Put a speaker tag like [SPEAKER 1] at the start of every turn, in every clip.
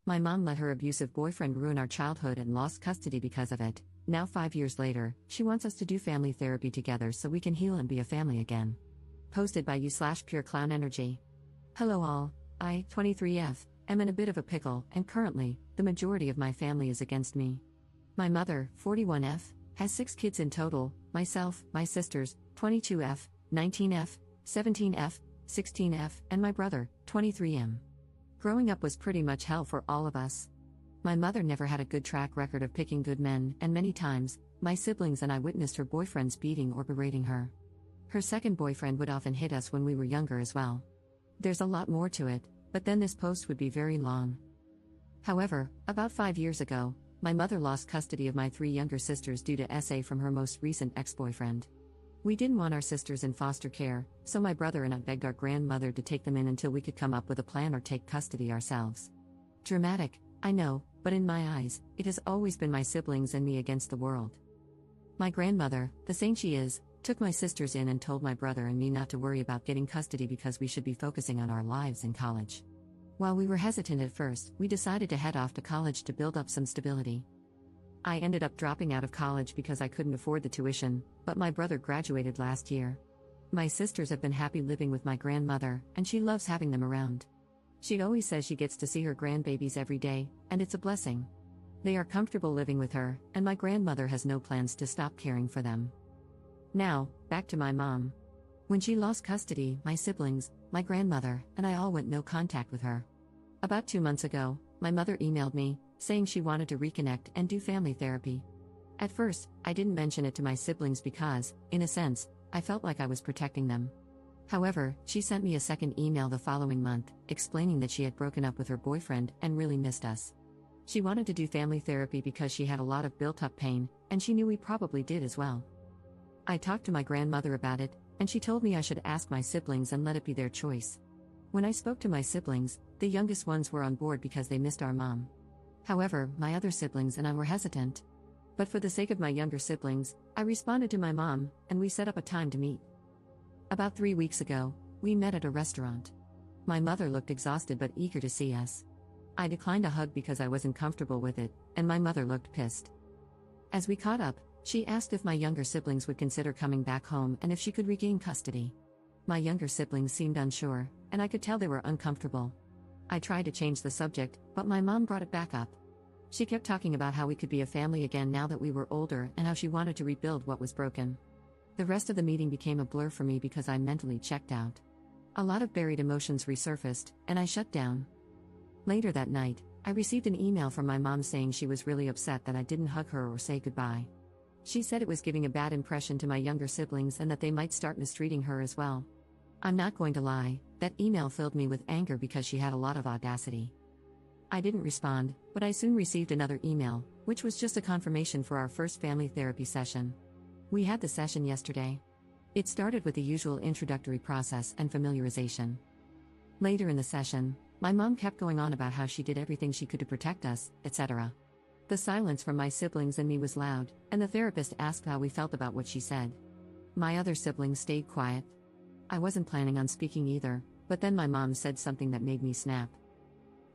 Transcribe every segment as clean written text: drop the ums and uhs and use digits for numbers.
[SPEAKER 1] My mom let her abusive boyfriend ruin our childhood and lost custody because of it. Now 5 years later, she wants us to do family therapy together so we can heal and be a family again. Posted by you/Pure Clown Energy. Hello all, I, 23F, am in a bit of a pickle, and currently, the majority of my family is against me. My mother, 41F, has 6 kids in total, myself, my sisters, 22F, 19F, 17F, 16F, and my brother, 23M. Growing up was pretty much hell for all of us. My mother never had a good track record of picking good men, and many times, my siblings and I witnessed her boyfriends beating or berating her. Her second boyfriend would often hit us when we were younger as well. There's a lot more to it, but then this post would be very long. However, about 5 years ago, my mother lost custody of my 3 younger sisters due to SA from her most recent ex-boyfriend. We didn't want our sisters in foster care, so my brother and I begged our grandmother to take them in until we could come up with a plan or take custody ourselves. Dramatic, I know, but in my eyes, it has always been my siblings and me against the world. My grandmother, the saint she is, took my sisters in and told my brother and me not to worry about getting custody because we should be focusing on our lives in college. While we were hesitant at first, we decided to head off to college to build up some stability. I ended up dropping out of college because I couldn't afford the tuition, but my brother graduated last year. My sisters have been happy living with my grandmother, and she loves having them around. She always says she gets to see her grandbabies every day, and it's a blessing. They are comfortable living with her, and my grandmother has no plans to stop caring for them. Now, back to my mom. When she lost custody, my siblings, my grandmother, and I all went no contact with her. About 2 months ago, my mother emailed me, saying she wanted to reconnect and do family therapy. At first, I didn't mention it to my siblings because, in a sense, I felt like I was protecting them. However, she sent me a second email the following month, explaining that she had broken up with her boyfriend and really missed us. She wanted to do family therapy because she had a lot of built-up pain, and she knew we probably did as well. I talked to my grandmother about it, and she told me I should ask my siblings and let it be their choice. When I spoke to my siblings, the youngest ones were on board because they missed our mom. However, my other siblings and I were hesitant. But for the sake of my younger siblings, I responded to my mom, and we set up a time to meet. About 3 weeks ago, we met at a restaurant. My mother looked exhausted but eager to see us. I declined a hug because I wasn't comfortable with it, and my mother looked pissed. As we caught up, she asked if my younger siblings would consider coming back home and if she could regain custody. My younger siblings seemed unsure, and I could tell they were uncomfortable. I tried to change the subject, but my mom brought it back up. She kept talking about how we could be a family again now that we were older and how she wanted to rebuild what was broken. The rest of the meeting became a blur for me because I mentally checked out. A lot of buried emotions resurfaced, and I shut down. Later that night, I received an email from my mom saying she was really upset that I didn't hug her or say goodbye. She said it was giving a bad impression to my younger siblings and that they might start mistreating her as well. I'm not going to lie, that email filled me with anger because she had a lot of audacity. I didn't respond, but I soon received another email, which was just a confirmation for our first family therapy session. We had the session yesterday. It started with the usual introductory process and familiarization. Later in the session, my mom kept going on about how she did everything she could to protect us, etc. The silence from my siblings and me was loud, and the therapist asked how we felt about what she said. My other siblings stayed quiet. I wasn't planning on speaking either, but then my mom said something that made me snap.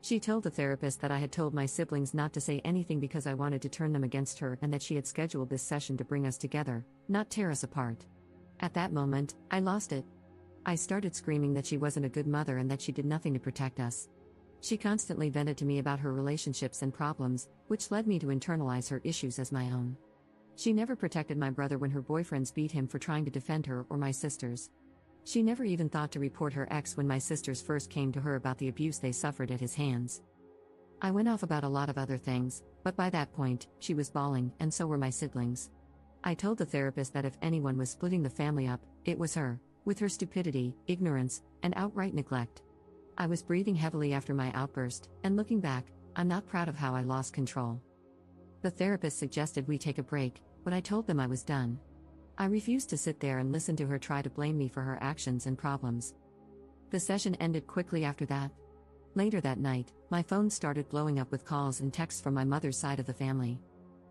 [SPEAKER 1] She told the therapist that I had told my siblings not to say anything because I wanted to turn them against her and that she had scheduled this session to bring us together, not tear us apart. At that moment, I lost it. I started screaming that she wasn't a good mother and that she did nothing to protect us. She constantly vented to me about her relationships and problems, which led me to internalize her issues as my own. She never protected my brother when her boyfriends beat him for trying to defend her or my sisters. She never even thought to report her ex when my sisters first came to her about the abuse they suffered at his hands. I went off about a lot of other things, but by that point, she was bawling, and so were my siblings. I told the therapist that if anyone was splitting the family up, it was her, with her stupidity, ignorance, and outright neglect. I was breathing heavily after my outburst, and looking back, I'm not proud of how I lost control. The therapist suggested we take a break, but I told them I was done. I refused to sit there and listen to her try to blame me for her actions and problems. The session ended quickly after that. Later that night, my phone started blowing up with calls and texts from my mother's side of the family.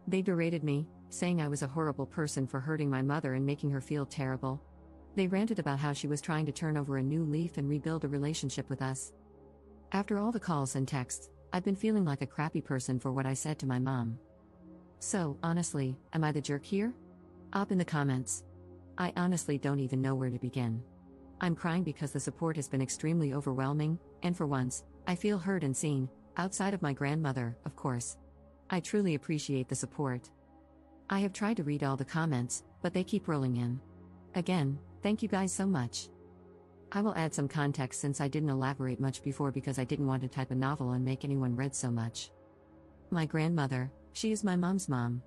[SPEAKER 1] They berated me, saying I was a horrible person for hurting my mother and making her feel terrible. They ranted about how she was trying to turn over a new leaf and rebuild a relationship with us. After all the calls and texts, I've been feeling like a crappy person for what I said to my mom. So, honestly, am I the jerk here? Up in the comments. I honestly don't even know where to begin. I'm crying because the support has been extremely overwhelming, and for once, I feel heard and seen, outside of my grandmother, of course. I truly appreciate the support. I have tried to read all the comments, but they keep rolling in. Again, thank you guys so much. I will add some context since I didn't elaborate much before because I didn't want to type a novel and make anyone read so much. My grandmother, she is my mom's mom.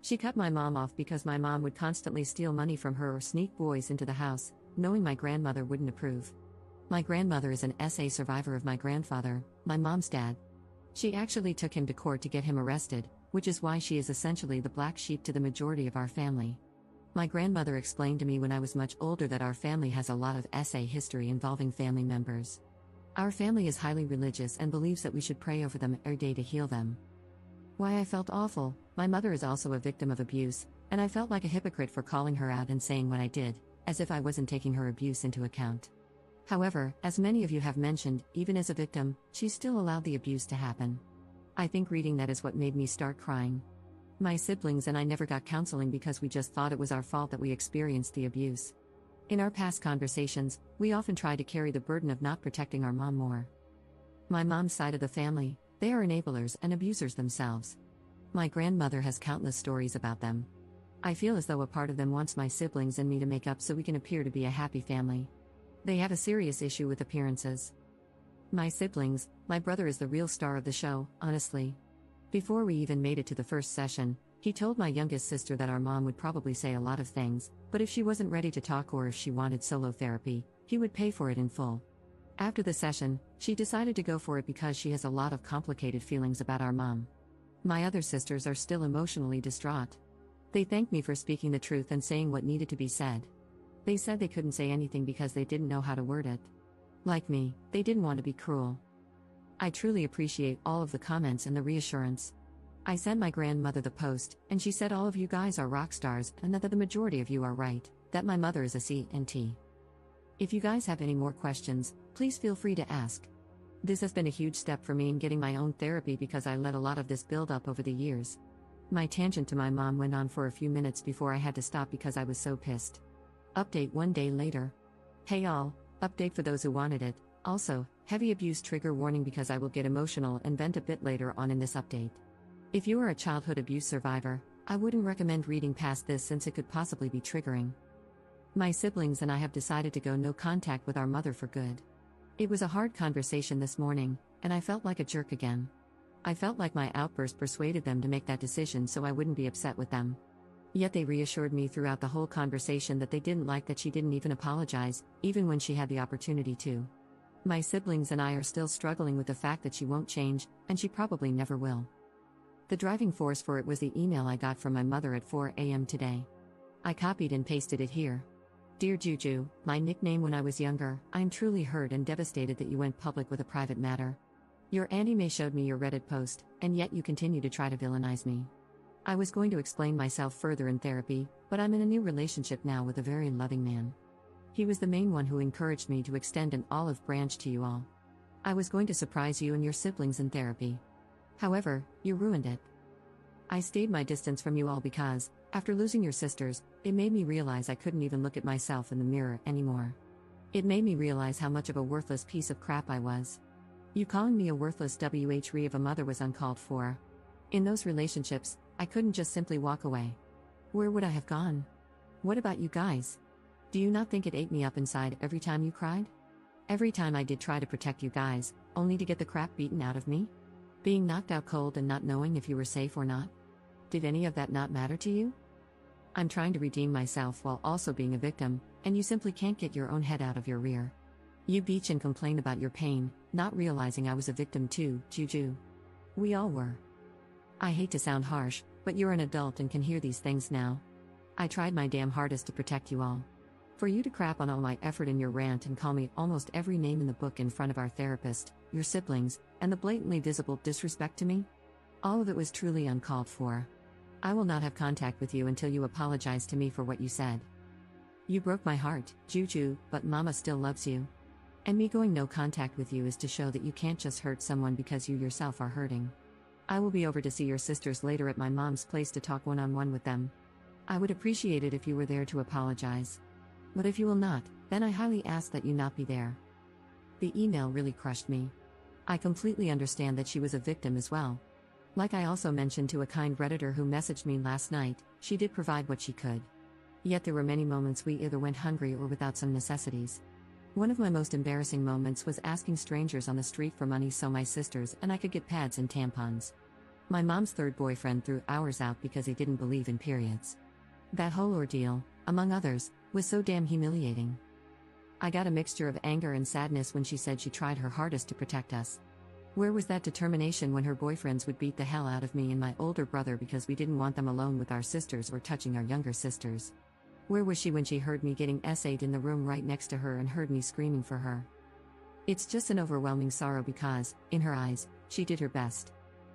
[SPEAKER 1] She cut my mom off because my mom would constantly steal money from her or sneak boys into the house, knowing my grandmother wouldn't approve. My grandmother is an SA survivor of my grandfather, my mom's dad. She actually took him to court to get him arrested, which is why she is essentially the black sheep to the majority of our family. My grandmother explained to me when I was much older that our family has a lot of SA history involving family members. Our family is highly religious and believes that we should pray over them every day to heal them. Why I felt awful, my mother is also a victim of abuse, and I felt like a hypocrite for calling her out and saying what I did, as if I wasn't taking her abuse into account. However, as many of you have mentioned, even as a victim, she still allowed the abuse to happen. I think reading that is what made me start crying. My siblings and I never got counseling because we just thought it was our fault that we experienced the abuse. In our past conversations, we often try to carry the burden of not protecting our mom more. My mom's side of the family, they are enablers and abusers themselves. My grandmother has countless stories about them. I feel as though a part of them wants my siblings and me to make up so we can appear to be a happy family. They have a serious issue with appearances. My siblings, my brother is the real star of the show, honestly. Before we even made it to the first session, he told my youngest sister that our mom would probably say a lot of things, but if she wasn't ready to talk or if she wanted solo therapy, he would pay for it in full. After the session, she decided to go for it because she has a lot of complicated feelings about our mom. My other sisters are still emotionally distraught. They thanked me for speaking the truth and saying what needed to be said. They said they couldn't say anything because they didn't know how to word it. Like me, they didn't want to be cruel. I truly appreciate all of the comments and the reassurance. I sent my grandmother the post, and she said all of you guys are rock stars and that the majority of you are right, that my mother is a C&T. If you guys have any more questions, please feel free to ask. This has been a huge step for me in getting my own therapy because I let a lot of this build up over the years. My tangent to my mom went on for a few minutes before I had to stop because I was so pissed. Update 1 day later. Hey all, update for those who wanted it. Also, heavy abuse trigger warning because I will get emotional and vent a bit later on in this update. If you are a childhood abuse survivor, I wouldn't recommend reading past this since it could possibly be triggering. My siblings and I have decided to go no contact with our mother for good. It was a hard conversation this morning, and I felt like a jerk again. I felt like my outburst persuaded them to make that decision so I wouldn't be upset with them. Yet they reassured me throughout the whole conversation that they didn't like that she didn't even apologize, even when she had the opportunity to. My siblings and I are still struggling with the fact that she won't change, and she probably never will. The driving force for it was the email I got from my mother at 4 a.m. today. I copied and pasted it here. Dear Juju, my nickname when I was younger, I am truly hurt and devastated that you went public with a private matter. Your Auntie May showed me your Reddit post, and yet you continue to try to villainize me. I was going to explain myself further in therapy, but I'm in a new relationship now with a very loving man. He was the main one who encouraged me to extend an olive branch to you all. I was going to surprise you and your siblings in therapy. However, you ruined it. I stayed my distance from you all because, after losing your sisters, it made me realize I couldn't even look at myself in the mirror anymore. It made me realize how much of a worthless piece of crap I was. You calling me a worthless WHRE of a mother was uncalled for. In those relationships, I couldn't just simply walk away. Where would I have gone? What about you guys? Do you not think it ate me up inside every time you cried? Every time I did try to protect you guys, only to get the crap beaten out of me? Being knocked out cold and not knowing if you were safe or not? Did any of that not matter to you? I'm trying to redeem myself while also being a victim, and you simply can't get your own head out of your rear. You bitch and complain about your pain, not realizing I was a victim too, Juju. We all were. I hate to sound harsh, but you're an adult and can hear these things now. I tried my damn hardest to protect you all. For you to crap on all my effort in your rant and call me almost every name in the book in front of our therapist, your siblings, and the blatantly visible disrespect to me? All of it was truly uncalled for. I will not have contact with you until you apologize to me for what you said. You broke my heart, Juju, but Mama still loves you. And me going no contact with you is to show that you can't just hurt someone because you yourself are hurting. I will be over to see your sisters later at my mom's place to talk one-on-one with them. I would appreciate it if you were there to apologize. But if you will not, then I highly ask that you not be there. The email really crushed me. I completely understand that she was a victim as well. Like I also mentioned to a kind Redditor who messaged me last night, she did provide what she could. Yet there were many moments we either went hungry or without some necessities. One of my most embarrassing moments was asking strangers on the street for money so my sisters and I could get pads and tampons. My mom's third boyfriend threw ours out because he didn't believe in periods. That whole ordeal, among others, was so damn humiliating. I got a mixture of anger and sadness when she said she tried her hardest to protect us. Where was that determination when her boyfriends would beat the hell out of me and my older brother because we didn't want them alone with our sisters or touching our younger sisters? Where was she when she heard me getting essayed in the room right next to her and heard me screaming for her? It's just an overwhelming sorrow because, in her eyes, she did her best.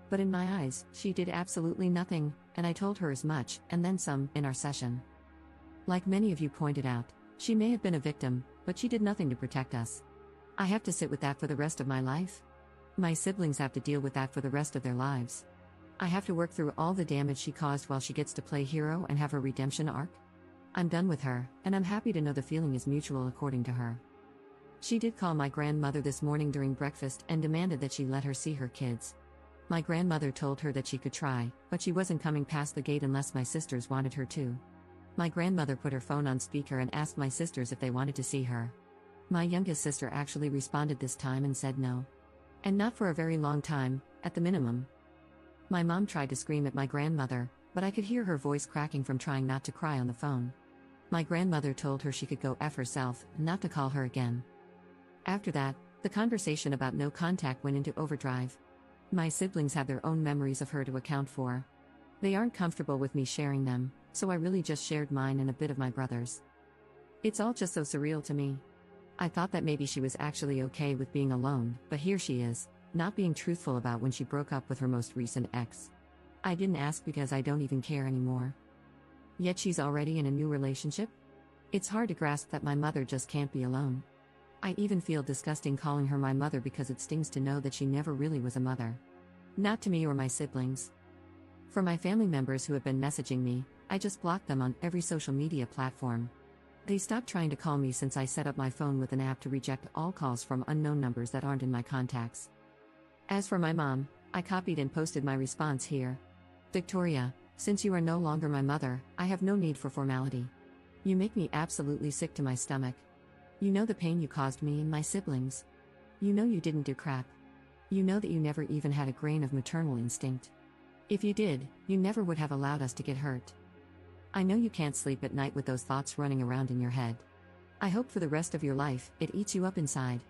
[SPEAKER 1] But in my eyes, she did absolutely nothing, and I told her as much, and then some, in our session. Like many of you pointed out, she may have been a victim, but she did nothing to protect us. I have to sit with that for the rest of my life? My siblings have to deal with that for the rest of their lives. I have to work through all the damage she caused while she gets to play hero and have her redemption arc? I'm done with her, and I'm happy to know the feeling is mutual according to her. She did call my grandmother this morning during breakfast and demanded that she let her see her kids. My grandmother told her that she could try, but she wasn't coming past the gate unless my sisters wanted her to. My grandmother put her phone on speaker and asked my sisters if they wanted to see her. My youngest sister actually responded this time and said no. And not for a very long time, at the minimum. My mom tried to scream at my grandmother, but I could hear her voice cracking from trying not to cry on the phone. My grandmother told her she could go F herself, not to call her again. After that, the conversation about no contact went into overdrive. My siblings have their own memories of her to account for. They aren't comfortable with me sharing them, so I really just shared mine and a bit of my brother's. It's all just so surreal to me. I thought that maybe she was actually okay with being alone, but here she is, not being truthful about when she broke up with her most recent ex. I didn't ask because I don't even care anymore. Yet she's already in a new relationship? It's hard to grasp that my mother just can't be alone. I even feel disgusting calling her my mother because it stings to know that she never really was a mother. Not to me or my siblings. For my family members who have been messaging me, I just blocked them on every social media platform. They stopped trying to call me since I set up my phone with an app to reject all calls from unknown numbers that aren't in my contacts. As for my mom, I copied and posted my response here. Victoria, since you are no longer my mother, I have no need for formality. You make me absolutely sick to my stomach. You know the pain you caused me and my siblings. You know you didn't do crap. You know that you never even had a grain of maternal instinct. If you did, you never would have allowed us to get hurt. I know you can't sleep at night with those thoughts running around in your head. I hope for the rest of your life, it eats you up inside.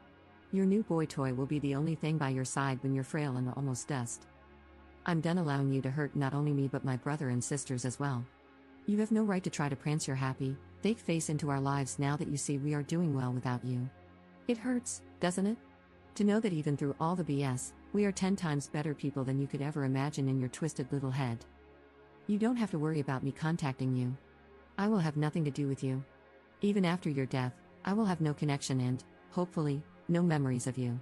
[SPEAKER 1] Your new boy toy will be the only thing by your side when you're frail and almost dust. I'm done allowing you to hurt not only me but my brother and sisters as well. You have no right to try to prance your happy, fake face into our lives now that you see we are doing well without you. It hurts, doesn't it? To know that even through all the BS, we are 10 times better people than you could ever imagine in your twisted little head. You don't have to worry about me contacting you. I will have nothing to do with you. Even after your death, I will have no connection and, hopefully, no memories of you.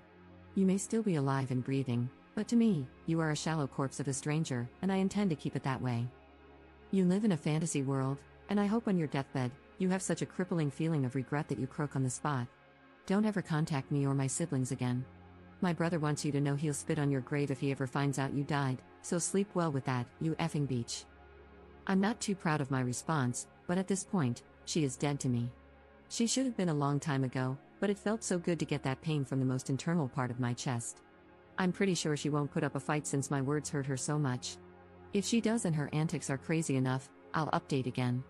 [SPEAKER 1] You may still be alive and breathing, but to me, you are a shallow corpse of a stranger, and I intend to keep it that way. You live in a fantasy world, and I hope on your deathbed, you have such a crippling feeling of regret that you croak on the spot. Don't ever contact me or my siblings again. My brother wants you to know he'll spit on your grave if he ever finds out you died, so sleep well with that, you effing beach. I'm not too proud of my response, but at this point, she is dead to me. She should have been a long time ago, but it felt so good to get that pain from the most internal part of my chest. I'm pretty sure she won't put up a fight since my words hurt her so much. If she does and her antics are crazy enough, I'll update again.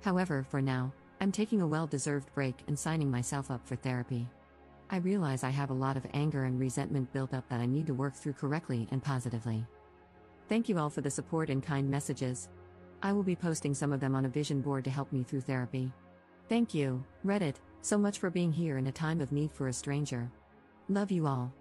[SPEAKER 1] However, for now, I'm taking a well-deserved break and signing myself up for therapy. I realize I have a lot of anger and resentment built up that I need to work through correctly and positively. Thank you all for the support and kind messages. I will be posting some of them on a vision board to help me through therapy. Thank you, Reddit, so much for being here in a time of need for a stranger. Love you all.